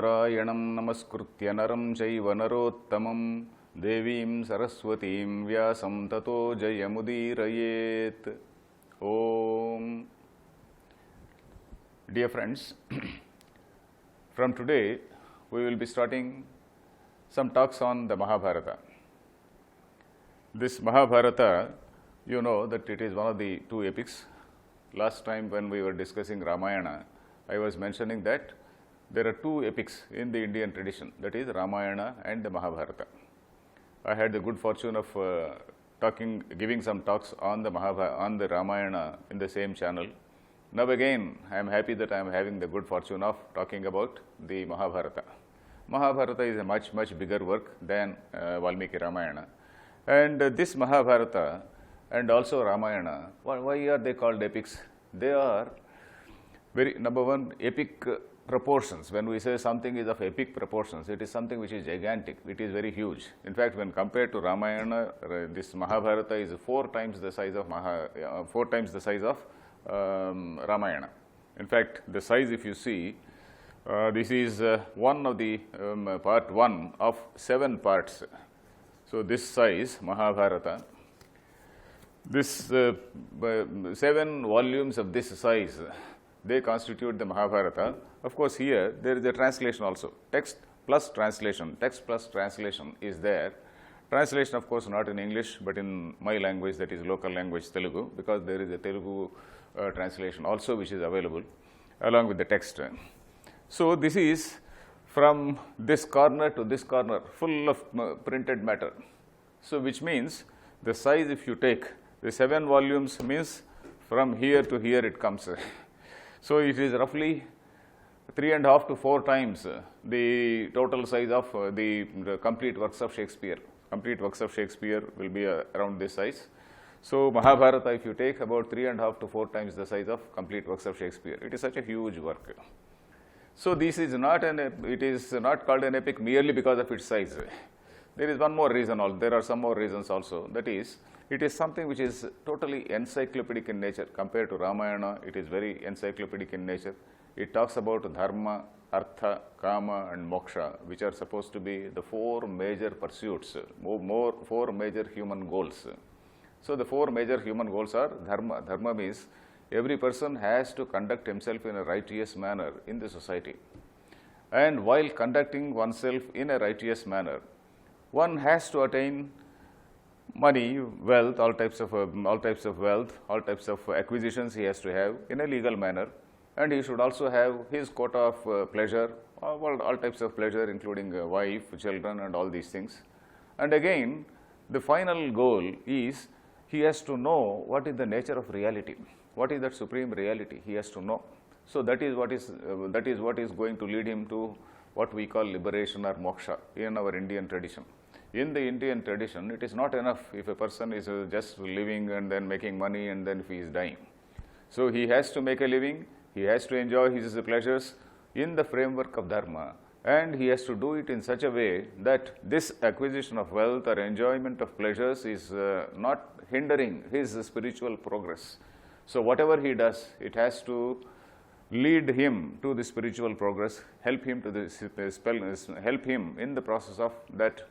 नारायणं नमस्कृत्य नरं चैव नरोत्तमं देवीं सरस्वतीं व्यासं ततो जयमुदीरयेत्. Om. Dear friends, from today we will be starting some talks on the Mahabharata. This Mahabharata, you know that it is one of the two epics. Last time when we were discussing Ramayana, I was mentioning that there are two epics in the Indian tradition, that is Ramayana and the Mahabharata. I had the good fortune of giving some talks on the Ramayana in the same channel. Now again, I am happy that I am having the good fortune of talking about the Mahabharata. Mahabharata is a much bigger work than Valmiki Ramayana. And this Mahabharata and also Ramayana, why are they called epics? They are very, number one, epic proportions. When we say something is of epic proportions, it is something which is gigantic, it is very huge. In fact, when compared to Ramayana, this Mahabharata is four times the size of Ramayana. In fact, the size, if you see, this is one of the part 1 of 7 parts. So this size, Mahabharata, this 7 volumes of this size, they constitute the Mahabharata. Of course, here there is a translation also. Text plus translation is there. Translation, of course, not in English, but in my language, that is local language Telugu, because there is a Telugu translation also which is available along with the text. So this is from this corner to this corner, full of printed matter. So which means the size, if you take the 7 volumes, means from here to here it comes. So it is roughly 3.5 to 4 times the total size of the complete works of Shakespeare. Complete works of Shakespeare will be around this size. So Mahabharata, if you take, about 3.5 to 4 times the size of complete works of Shakespeare. It is such a huge work. So this is not it is not called an epic merely because of its size. There is one more reason, there are some more reasons also. That is, it is something which is totally encyclopedic in nature. Compared to Ramayana, it is very encyclopedic in nature. It talks about dharma, artha, kama and moksha, which are supposed to be the 4 major pursuits, 4 major human goals. So the 4 major human goals are dharma. Dharma means every person has to conduct himself in a righteous manner in the society. And while conducting oneself in a righteous manner, one has to attain money, wealth, all types of wealth, all types of acquisitions he has to have in a legal manner, and he should also have his quota of pleasure, all types of pleasure, including wife, children, and all these things. And again, the final goal is he has to know what is the nature of reality, what is that supreme reality. He has to know. So that is what is going to lead him to what we call liberation or moksha in our Indian tradition. In the Indian tradition, it is not enough if a person is just living and then making money and then if he is dying. So he has to make a living, he has to enjoy his pleasures in the framework of dharma, and he has to do it in such a way that this acquisition of wealth or enjoyment of pleasures is not hindering his spiritual progress. So whatever he does, it has to lead him to the spiritual progress, help him in the process of that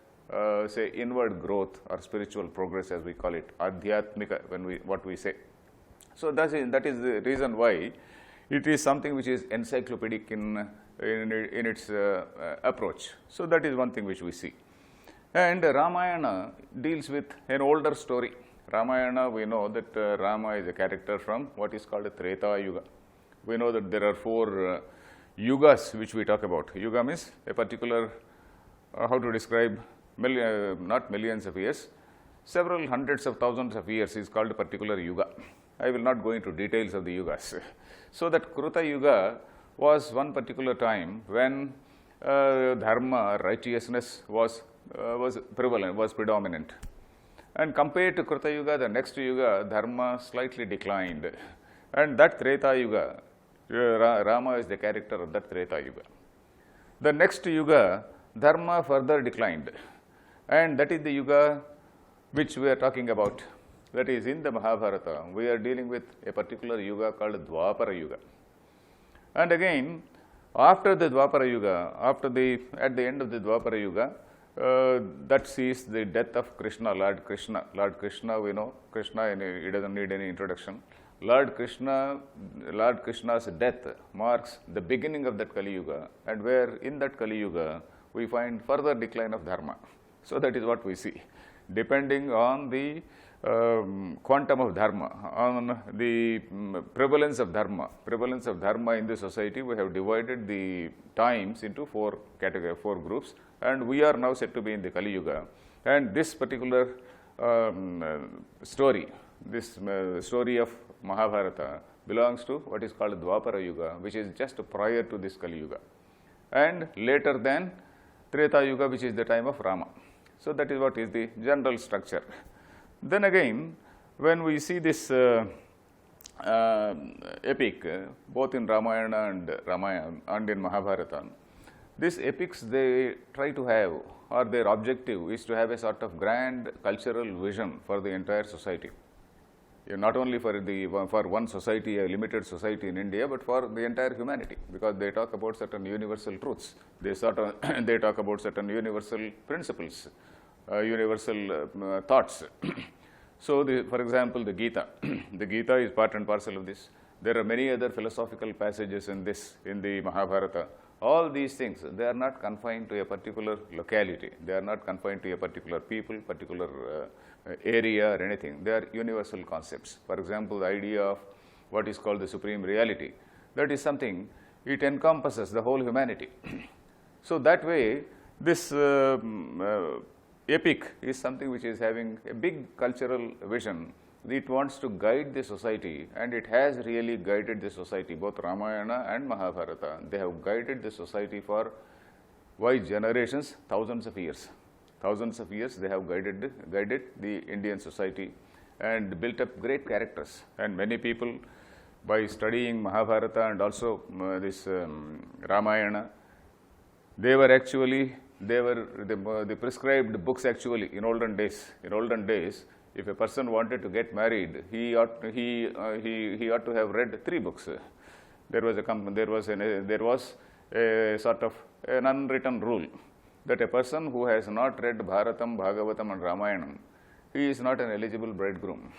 say inward growth or spiritual progress, as we call it, adhyatmika, what we say. So that is the reason why it is something which is encyclopedic in its approach. So that is one thing which we see. And Ramayana deals with an older story. Ramayana, we know that Rama is a character from what is called a Treta Yuga. We know that there are 4 yugas which we talk about. Yuga means a particular, how to describe, not millions of years, several hundreds of thousands of years is called a particular yuga. I will not go into details of the yugas. So that Kruta Yuga was one particular time when dharma, righteousness was predominant. And compared to Kruta Yuga, the next yuga, dharma slightly declined. And that Treta Yuga, Rama is the character of that Treta Yuga. The next yuga, dharma further declined. And that is the yuga which we are talking about. That is, in the Mahabharata, we are dealing with a particular yuga called Dwapara Yuga. And again, After the Dwapara Yuga, at the end of the Dwapara Yuga, that sees the death of Krishna, Lord Krishna. Lord Krishna, we know, Krishna, he doesn't need any introduction. Lord Krishna's death marks the beginning of that Kali Yuga, and where in that Kali Yuga we find further decline of dharma. So that is what we see. Depending on the quantum of dharma, on the prevalence of dharma in the society, we have divided the times into four groups, and we are now said to be in the Kali Yuga. And this particular story of Mahabharata belongs to what is called Dwapara Yuga, which is just prior to this Kali Yuga, and later than Treta Yuga, which is the time of Rama. So that is what is the general structure. Then again, when we see this epic, both in Ramayana and in Mahabharata, these epics, they try to have, or their objective is to have a sort of grand cultural vision for the entire society. Not only for one society, a limited society in India, but for the entire humanity, because they talk about certain universal truths. They talk about certain universal principles, universal thoughts. So, for example, the Gita. The Gita is part and parcel of this. There are many other philosophical passages in the Mahabharata. All these things, they are not confined to a particular locality. They are not confined to a particular people, particular area or anything. They are universal concepts. For example, the idea of what is called the supreme reality, that is something, it encompasses the whole humanity. So that way, this epic is something which is having a big cultural vision. It wants to guide the society, and it has really guided the society. Both Ramayana and Mahabharata, they have guided the society for wide generations, thousands of years. Thousands of years they have guided the Indian society and built up great characters. And many people, by studying Mahabharata and also this Ramayana, they were the prescribed books actually in olden days. In olden days, if a person wanted to get married, he ought to have read 3 books. There was a sort of an unwritten rule that a person who has not read Bharatam, Bhagavatam and Ramayanam, he is not an eligible bridegroom.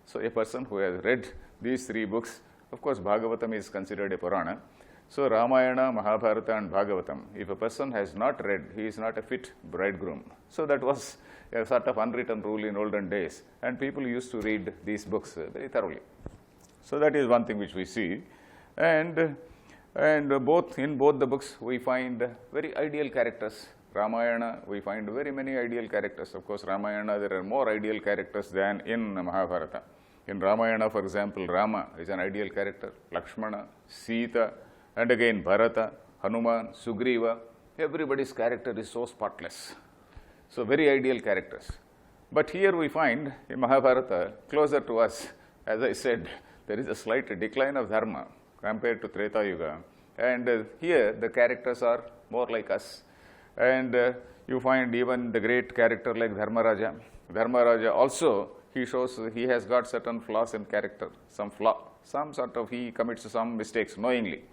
So a person who has read these 3 books, of course Bhagavatam is considered a Purana. So Ramayana, Mahabharata and Bhagavatam, if a person has not read, he is not a fit bridegroom. So that was a sort of unwritten rule in olden days, and people used to read these books very thoroughly. So that is one thing which we see, and in both the books we find very ideal characters. Ramayana, we find very many ideal characters. Of course, Ramayana, there are more ideal characters than in Mahabharata. In Ramayana, for example, Rama is an ideal character, Lakshmana, Sita, and again Bharata, Hanuman, Sugriva. Everybody's character is so spotless. So very ideal characters. But here we find in Mahabharata, closer to us, as I said, there is a slight decline of dharma compared to Treta Yuga. And here the characters are more like us. And you find even the great character like Dharmaraja. Dharmaraja also, he shows he has got certain flaws in character, he commits some mistakes knowingly.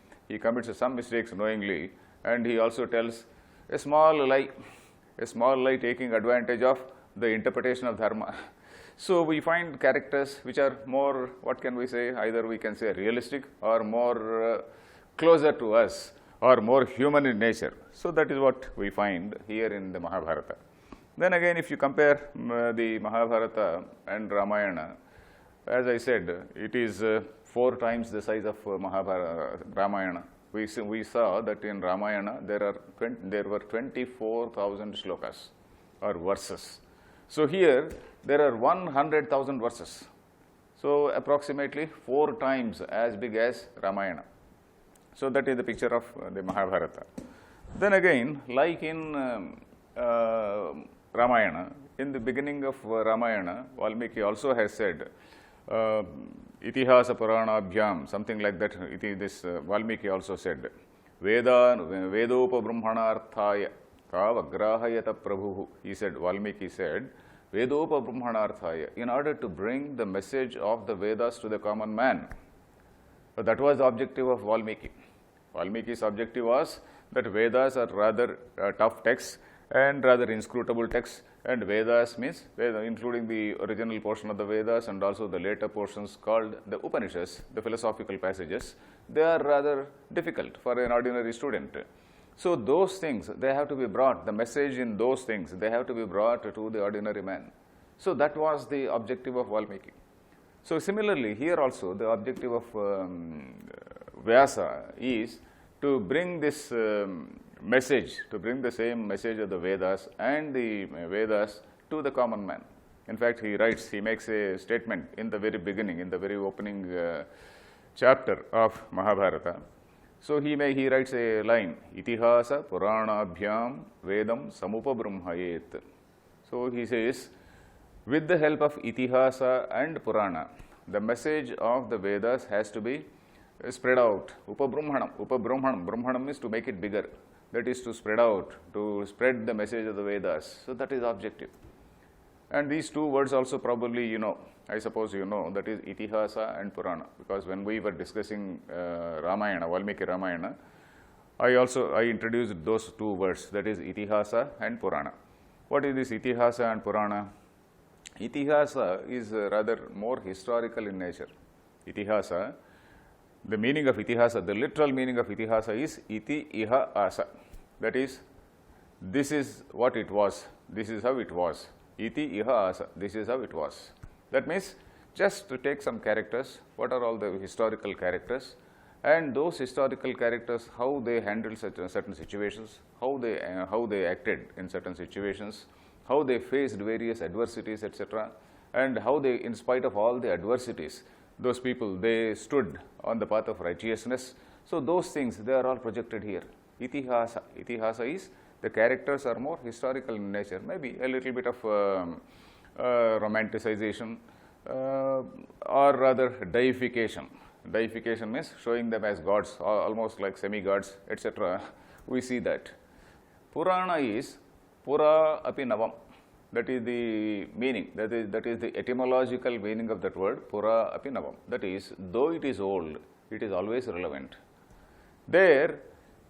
And he also tells a small lie taking advantage of the interpretation of dharma. So we find characters which are more, what can we say, either we can say realistic or more closer to us or more human in nature. So that is what we find here in the Mahabharata. Then again, if you compare the Mahabharata and Ramayana, as I said, it is 4 times the size of Ramayana. We saw that in Ramayana there were 24,000 shlokas or verses. So here there are 100,000 verses. So approximately 4 times as big as Ramayana. So that is the picture of the Mahabharata. Then again, like in Ramayana, in the beginning of Ramayana, Valmiki also has said, Itihasa Puranabhyam, something like that. Valmiki also said, Vedopa Brahmanarthaya Tavagrahayata Prabhu. Valmiki said, Vedopa Brahmanarthaya, in order to bring the message of the Vedas to the common man. So that was the objective of Valmiki. Valmiki's objective was that Vedas are rather tough texts and rather inscrutable texts, and Vedas means including the original portion of the Vedas and also the later portions called the Upanishads, the philosophical passages. They are rather difficult for an ordinary student. So those things, they have to be brought, the message in those things, they have to be brought to the ordinary man. So that was the objective of Valmiki. So similarly, here also the objective of Vyasa is to bring this message, to bring the same message of the Vedas and the Vedas to the common man. In fact, he makes a statement in the very beginning, in the very opening chapter of Mahabharata. So he writes a line, Itihasa Puranabhyam Vedam Samupabrumhayet. So he says, with the help of Itihasa and Purana, the message of the Vedas has to be spread out. Upabrumhanam. Brumhanam is to make it bigger. That is to spread out, to spread the message of the Vedas. So that is objective. And these two words also probably you know, I suppose you know, that is Itihasa and Purana. Because when we were discussing Ramayana, Valmiki Ramayana, I introduced those two words, that is Itihasa and Purana. What is this Itihasa and Purana? Itihasa is rather more historical in nature. Itihasa, the meaning of Itihasa, the literal meaning of Itihasa is Iti Iha Asa. That is, this is what it was, this is how it was. Iti Iha Asa, this is how it was. That means just to take some characters, what are all the historical characters, and those historical characters, how they handled certain situations, how they acted in certain situations, how they faced various adversities, etc., and how they, in spite of all the adversities, those people, they stood on the path of righteousness. So those things, they are all projected here. Itihasa. Itihasa is, the characters are more historical in nature, maybe a little bit of romanticization or rather deification. Deification means showing them as gods, almost like semi-gods, etc. We see that. Purana is Pura api navam. That is the meaning, that is the etymological meaning of that word, Pura api navam. That is, though it is old, it is always relevant. They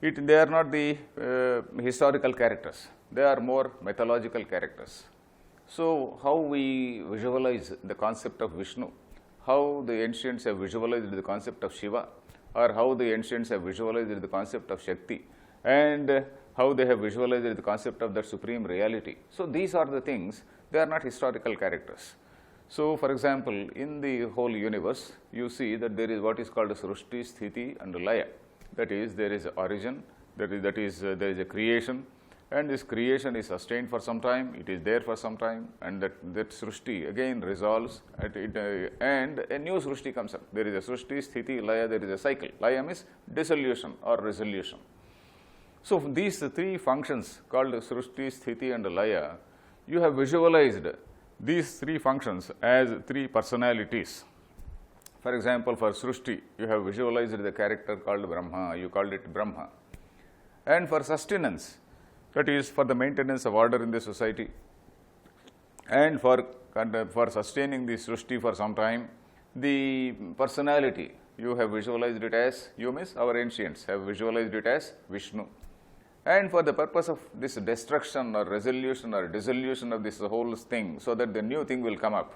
are not the historical characters, they are more mythological characters. So how we visualize the concept of Vishnu, how the ancients have visualized the concept of Shiva, or how the ancients have visualized the concept of Shakti, and how they have visualized the concept of that supreme reality. So these are the things, they are not historical characters. So for example, in the whole universe, you see that there is what is called a Srushti, Sthiti and Laya. That is, there is origin, there is a creation, and this creation is sustained for some time, it is there for some time, and that Srushti again resolves, and a new Srushti comes up. There is a Srushti, Sthiti, Laya, there is a cycle. Laya means dissolution or resolution. So these three functions called Srushti, Sthiti and Laya, you have visualized these three functions as three personalities. For example, for Srushti, you have visualized the character called Brahma, you called it Brahma. And for sustenance, that is for the maintenance of order in the society, and for sustaining the Srushti for some time, the personality, you have visualized it as, you means our ancients have visualized it as Vishnu. And for the purpose of this destruction or resolution or dissolution of this whole thing, so that the new thing will come up,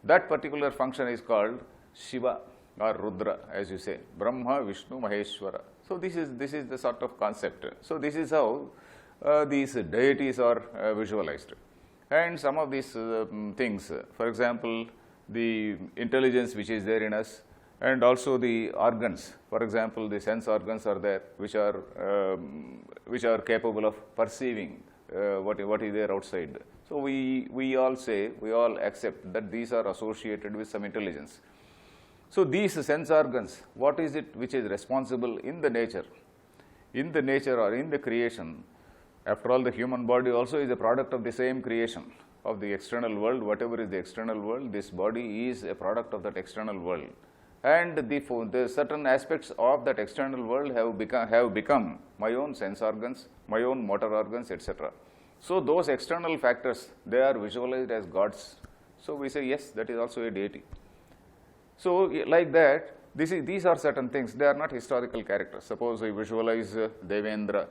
that particular function is called Shiva or Rudra, as you say, Brahma, Vishnu, Maheshwara. So this is the sort of concept. So this is how these deities are visualized. And some of these things, for example, the intelligence which is there in us, and also the organs. For example, the sense organs are there, which are capable of perceiving what is there outside. So we all say, we all accept that these are associated with some intelligence. So these sense organs, what is it which is responsible in the nature? In the nature or in the creation, after all, the human body also is a product of the same creation of the external world. Whatever is the external world, this body is a product of that external world. And the certain aspects of that external world have become my own sense organs, my own motor organs, etc. So those external factors, they are visualized as gods. So we say, yes, that is also a deity. So like that, these are certain things. They are not historical characters. Suppose I visualize Devendra,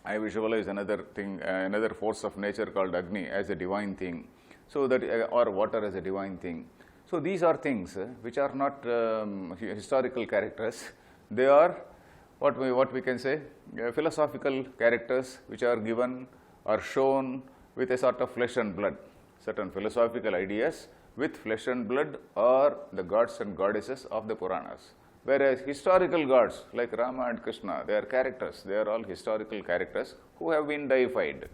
I visualize another thing, another force of nature called Agni as a divine thing, so that or water as a divine thing. So these are things which are not historical characters. They are what we can say philosophical characters, which are given or shown with a sort of flesh and blood, certain philosophical ideas with flesh and blood, or the gods and goddesses of the Puranas. Whereas historical gods like Rama and Krishna, they are characters. They are all historical characters who have been deified.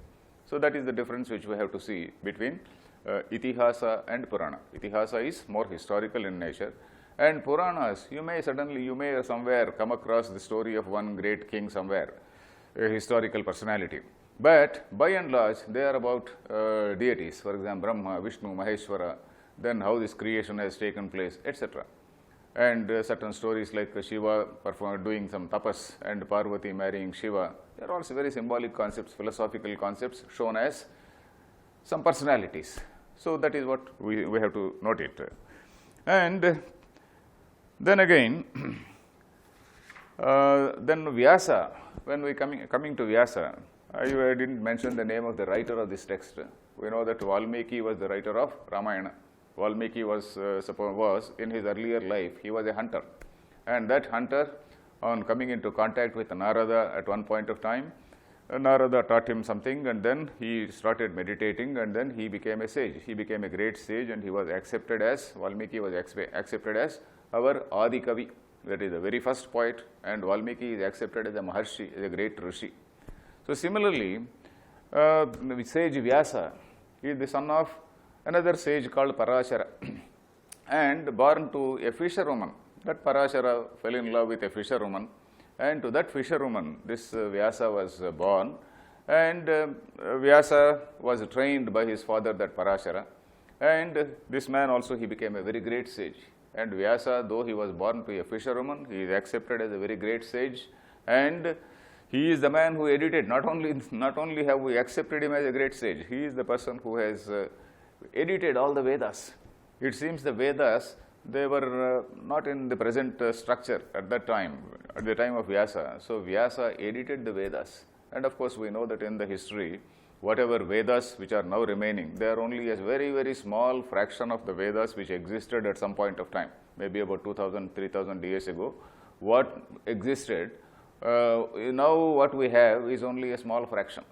So that is the difference which we have to see between Itihasa and Purana. Itihasa is more historical in nature, and Puranas, you may somewhere come across the story of one great king somewhere, a historical personality. But by and large, they are about deities, for example, Brahma, Vishnu, Maheshwara, then how this creation has taken place, etc. And certain stories like Shiva doing some tapas and Parvati marrying Shiva, they are also very symbolic concepts, philosophical concepts shown as some personalities. So that is what we have to note it. And then again, then Vyasa, when we coming to Vyasa, I didn't mention the name of the writer of this text. We know that Valmiki was the writer of Ramayana. Valmiki was in his earlier life, he was a hunter. And that hunter, on coming into contact with Narada at one point of time, Narada taught him something, and then he started meditating, and then he became a sage. He became a great sage, and he was accepted as, Valmiki was accepted as our Adi Kavi, that is the very first poet, and Valmiki is accepted as a Maharshi, as a great Rishi. So similarly, sage Vyasa is the son of another sage called Parashara, and born to a fisherwoman. That Parashara fell in love with a fisherwoman, and to that fisherwoman this Vyasa was born, and Vyasa was trained by his father, that Parashara, and this man also, he became a very great sage. And Vyasa, though he was born to a fisherwoman, he is accepted as a very great sage, and he is the man who edited, not only have we accepted him as a great sage, he is the person who has edited all the Vedas. It seems the Vedas, they were not in the present structure at that time, at the time of Vyasa. So Vyasa edited the Vedas. And of course, we know that in the history, whatever Vedas which are now remaining, they are only a very, very small fraction of the Vedas which existed at some point of time, maybe about 2,000, 3,000 years ago. What existed, now what we have is only a small fraction,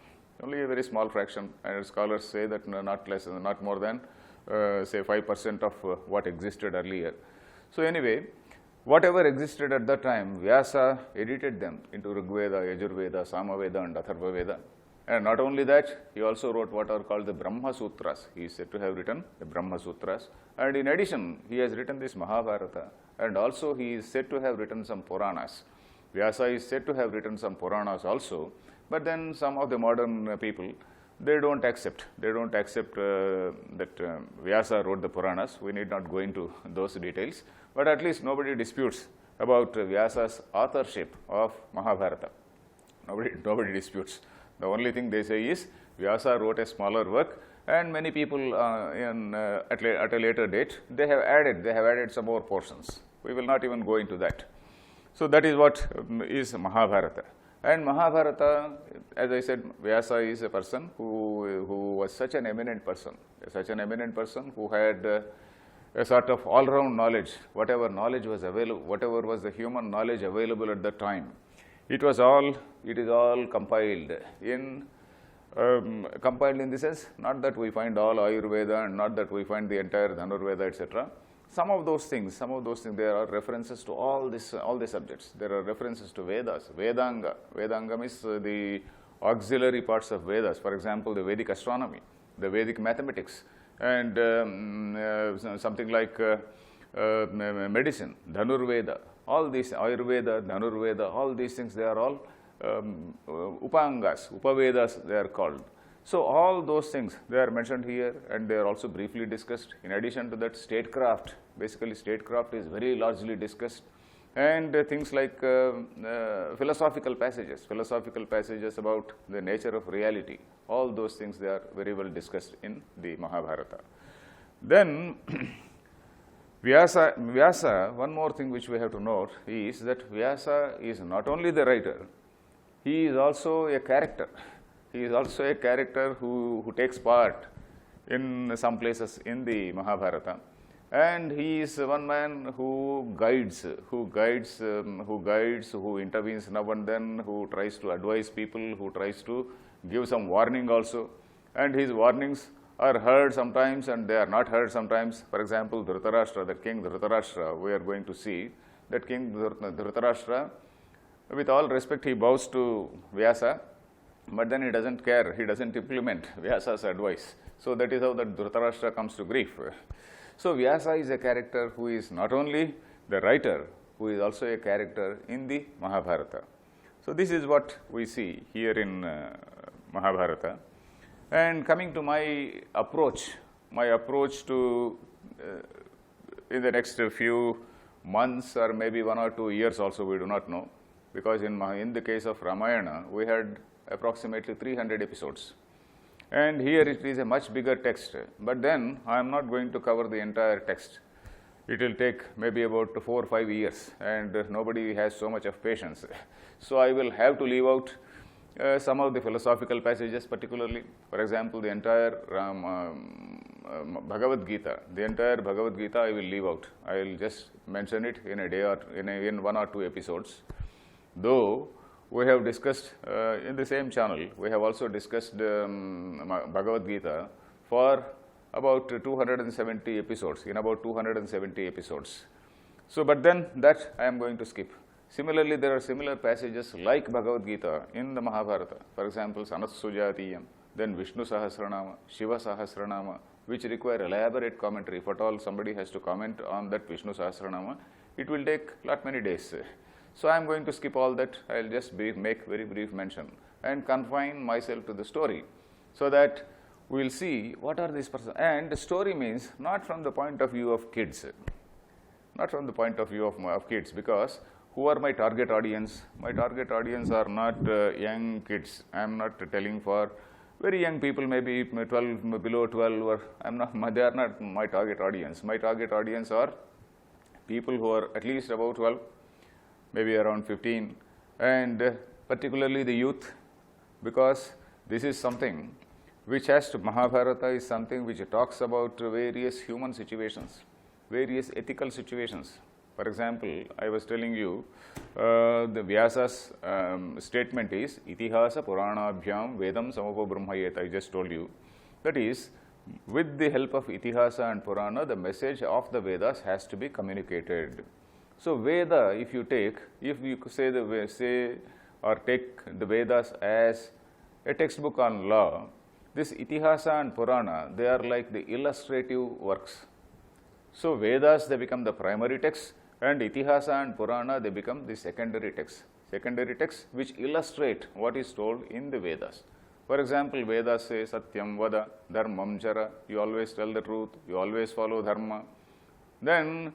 only a very small fraction, and scholars say that not more than say 5% of what existed earlier. So anyway, whatever existed at that time, Vyasa edited them into Rigveda, Yajurveda, Samaveda and Atharvaveda. And not only that, he also wrote what are called the Brahma Sutras. He is said to have written the Brahma Sutras. And in addition, he has written this Mahabharata, and also he is said to have written some Puranas. Vyasa is said to have written some Puranas also, but then some of the modern people, they don't accept that Vyasa wrote the Puranas. We need not go into those details, but at least nobody disputes about Vyasa's authorship of Mahabharata. Nobody disputes. The only thing they say is Vyasa wrote a smaller work, and many people at a later date, they have added some more portions. We will not even go into that. So that is what is Mahabharata. And Mahabharata, as I said, Vyasa is a person who was such an eminent person who had a sort of all-round knowledge. Whatever knowledge was available, whatever was the human knowledge available at that time, it is all compiled in the sense, not that we find all Ayurveda and not that we find the entire Dhanurveda, etc. Some of those things, there are references to all the subjects. There are references to Vedas, Vedanga. Vedanga means the auxiliary parts of Vedas. For example, the Vedic astronomy, the Vedic mathematics, and something like medicine, Dhanurveda. All these, Ayurveda, Dhanurveda, all these things, they are all Upangas, Upavedas they are called. So all those things, they are mentioned here, and they are also briefly discussed. In addition to that, statecraft, basically statecraft is very largely discussed, and things like philosophical passages about the nature of reality, all those things, they are very well discussed in the Mahabharata. Then Vyasa, one more thing which we have to note is that Vyasa is not only the writer, he is also a character. He is also a character who takes part in some places in the Mahabharata. And he is one man who guides, who intervenes now and then, who tries to advise people, who tries to give some warning also. And his warnings are heard sometimes and they are not heard sometimes. For example, Dhritarashtra, the king Dhritarashtra, we are going to see that king Dhritarashtra, with all respect, he bows to Vyasa, but then he doesn't care, he doesn't implement Vyasa's advice. So that is how that Dhritarashtra comes to grief. So Vyasa is a character who is not only the writer, who is also a character in the Mahabharata. So this is what we see here in Mahabharata. And coming to my approach to in the next few months or maybe 1 or 2 years also, we do not know, because in the case of Ramayana, we had approximately 300 episodes. And here it is a much bigger text, but then I am not going to cover the entire text. It will take maybe about 4 or 5 years, and nobody has so much of patience. So I will have to leave out some of the philosophical passages particularly. For example, the entire Bhagavad Gita, I will leave out. I will just mention it in a day or in 1 or 2 episodes. Though we have discussed in the same channel, we have also discussed Bhagavad Gita for about 270 episodes, in about 270 episodes. So, but then that I am going to skip. Similarly, there are similar passages like Bhagavad Gita in the Mahabharata. For example, Sanat Sujatiyam, then Vishnu Sahasranama, Shiva Sahasranama, which require elaborate commentary. If at all somebody has to comment on that Vishnu Sahasranama, it will take many days. So I am going to skip all that. I will just make very brief mention and confine myself to the story, so that we will see what are these persons. And the story means not from the point of view of kids, not from the point of view of kids, because who are my target audience? My target audience are not young kids. I am not telling for very young people, maybe 12, below 12, or they are not my target audience. My target audience are people who are at least about 12, maybe around 15, and particularly the youth, because this is something which has to, Mahabharata is something which talks about various human situations, various ethical situations. For example, I was telling you, the Vyasa's statement is, Itihasa Puranabhyam Vedam Samapo Brahmayet. I just told you. That is, with the help of Itihasa and Purana, the message of the Vedas has to be communicated. So Veda, if you take or take the Vedas as a textbook on law, this Itihasa and Purana, they are like the illustrative works. So Vedas, they become the primary text, and Itihasa and Purana, they become the secondary texts which illustrate what is told in the Vedas. For example, Vedas say Satyam Vada, Dharmam Chara, you always tell the truth, you always follow Dharma. Then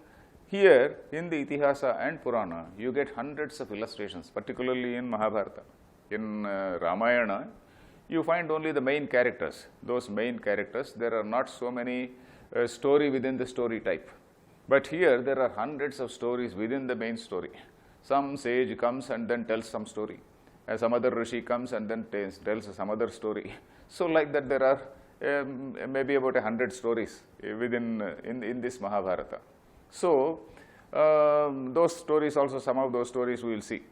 here in the Itihasa and Purana, you get hundreds of illustrations, particularly in Mahabharata. In Ramayana, you find only the main characters. Those main characters, there are not so many story within the story type. But here there are hundreds of stories within the main story. Some sage comes and then tells some story. Some other rishi comes and then tells some other story. So like that there are maybe about 100 stories in this Mahabharata. So those stories also, some of those stories we will see.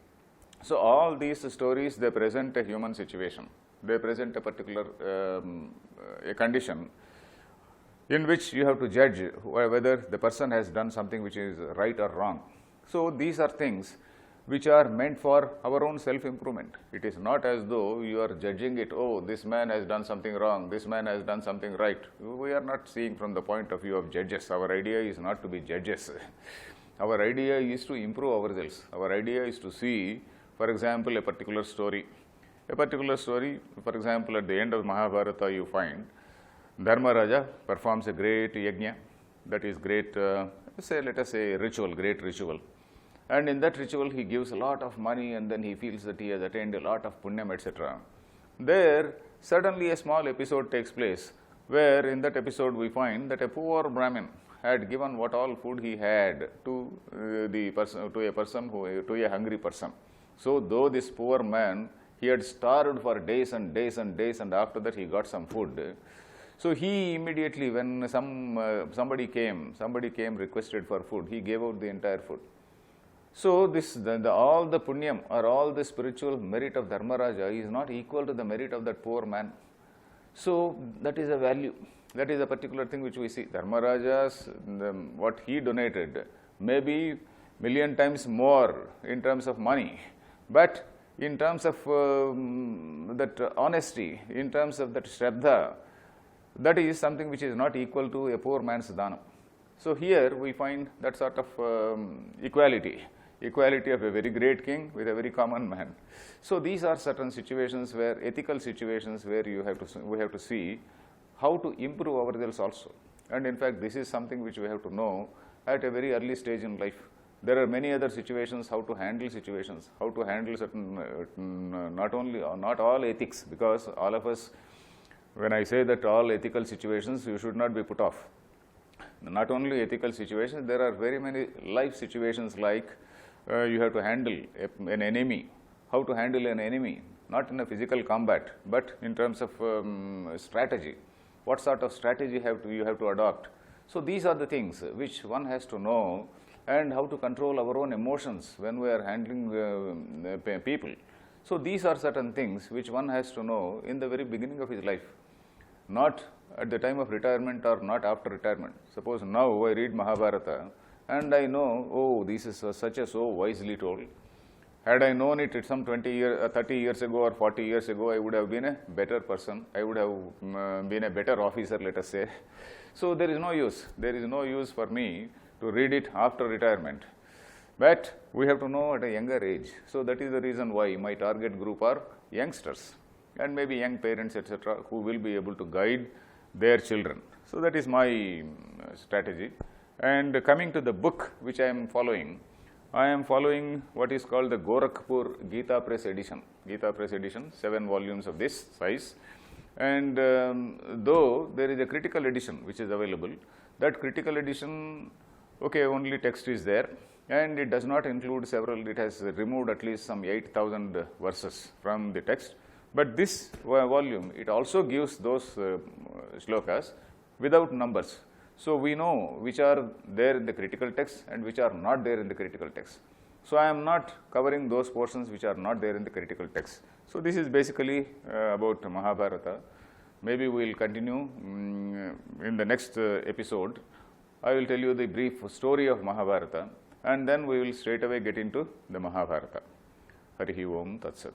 So all these stories, they present a human situation. They present a particular a condition in which you have to judge whether the person has done something which is right or wrong. So these are things which are meant for our own self-improvement. It is not as though you are judging it, oh, this man has done something wrong, this man has done something right. We are not seeing from the point of view of judges. Our idea is not to be judges. Our idea is to improve ourselves. Our idea is to see, for example, a particular story. For example, at the end of Mahabharata, you find Dharmaraja performs a great yajna, that is great, let us say ritual, great ritual. And in that ritual, he gives a lot of money, and then he feels that he has attained a lot of punyam, etc. There, suddenly a small episode takes place, where in that episode we find that a poor Brahmin had given what all food he had to the person, to a person to a hungry person. So though this poor man, he had starved for days and days and days, and after that he got some food. So he immediately, when somebody came requested for food, he gave out the entire food. So this all the punyam or all the spiritual merit of Dharmaraja is not equal to the merit of that poor man. So that is a value. That is a particular thing which we see. Dharmaraja's, what he donated may be million times more in terms of money, but in terms of that honesty, in terms of that shraddha, that is something which is not equal to a poor man's dhanam. So here we find that sort of equality of a very great king with a very common man. So these are certain situations where, ethical situations where we have to see how to improve ourselves also. And in fact, this is something which we have to know at a very early stage in life. There are many other situations, how to handle situations, how to handle certain, not all ethics, because all of us, when I say that all ethical situations, you should not be put off. Not only ethical situations, there are very many life situations, like you have to handle an enemy, how to handle an enemy, not in a physical combat, but in terms of strategy. What sort of strategy you have to adopt. So these are the things which one has to know, and how to control our own emotions when we are handling people. So these are certain things which one has to know in the very beginning of his life, not at the time of retirement or not after retirement. Suppose now I read Mahabharata and I know, oh, this is such a so wisely told. Had I known it some 30 years ago or 40 years ago, I would have been a better person. I would have been a better officer, let us say. So there is no use. There is no use for me to read it after retirement. But we have to know at a younger age. So that is the reason why my target group are youngsters and maybe young parents, etc., who will be able to guide their children. So that is my strategy. And coming to the book which I am following what is called the Gorakhpur Gita Press edition. Gita Press edition, 7 volumes of this size. And though there is a critical edition which is available, that critical edition, okay, only text is there, and it does not include several, it has removed at least some 8,000 verses from the text. But this volume, it also gives those shlokas without numbers. So we know which are there in the critical text and which are not there in the critical text. So I am not covering those portions which are not there in the critical text. So this is basically about Mahabharata. Maybe we will continue in the next episode. I will tell you the brief story of Mahabharata, and then we will straight away get into the Mahabharata. Harihi Om Tat Sat.